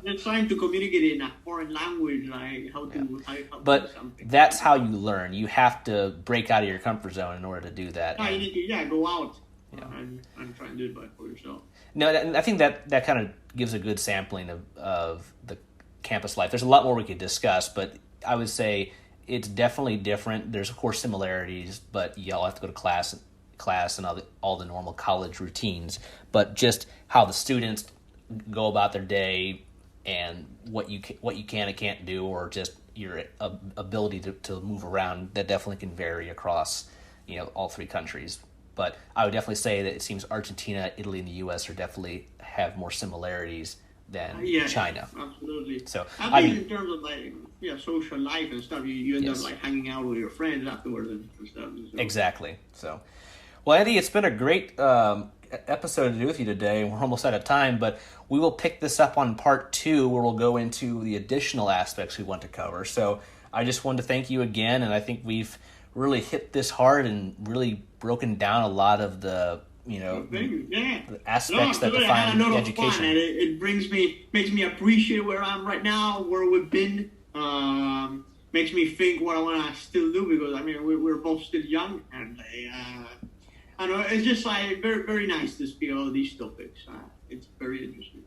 [SPEAKER 2] They're trying to communicate in a foreign language, like how to.
[SPEAKER 1] But do something. That's how you learn. You have to break out of your comfort zone in order to do that.
[SPEAKER 2] You need to go out and try and do it for yourself.
[SPEAKER 1] No, I think that kind of gives a good sampling of the campus life. There's a lot more we could discuss, but I would say it's definitely different. There's of course similarities, but you all have to go to class and all the normal college routines. But just how the students go about their day and what you can and can't do, or just your ability to move around, that definitely can vary across all three countries. But I would definitely say that it seems Argentina, Italy, and the U.S. definitely have more similarities than China.
[SPEAKER 2] Absolutely.
[SPEAKER 1] So
[SPEAKER 2] I mean, in terms of like social life and stuff, you end up like hanging out with your friends afterwards and stuff. So.
[SPEAKER 1] Exactly. So, well, Andy, it's been a great episode to do with you today. We're almost out of time, but we will pick this up on part 2, where we'll go into the additional aspects we want to cover. So I just wanted to thank you again, and I think we've really hit this hard and really broken down a lot of the the aspects that define education.
[SPEAKER 2] It makes me appreciate where I'm right now, where we've been. Makes me think what I want to still do, because I mean we're both still young, and I don't know, it's just like very, very nice to speak about these topics. It's very interesting.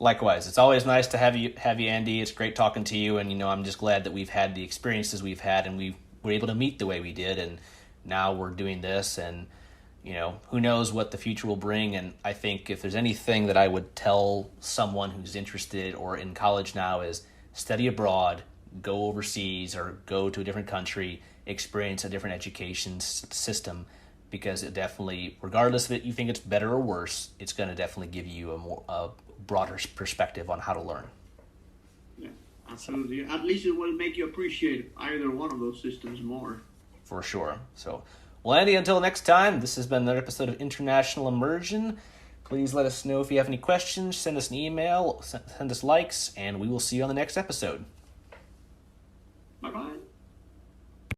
[SPEAKER 1] Likewise, it's always nice to have you, Andy. It's great talking to you, and I'm just glad that we've had the experiences we've had, and we were able to meet the way we did, and now we're doing this, and who knows what the future will bring. And I think if there's anything that I would tell someone who's interested or in college now is study abroad, go overseas or go to a different country, experience a different education system, because it definitely, regardless of it, you think it's better or worse, it's going to definitely give you a broader perspective on how to learn.
[SPEAKER 2] Yeah, absolutely. At least it will make you appreciate either one of those systems more.
[SPEAKER 1] For sure. So, well, Andy, until next time, this has been another episode of International Immersion. Please let us know if you have any questions, send us an email, send us likes, and we will see you on the next episode.
[SPEAKER 2] Bye-bye.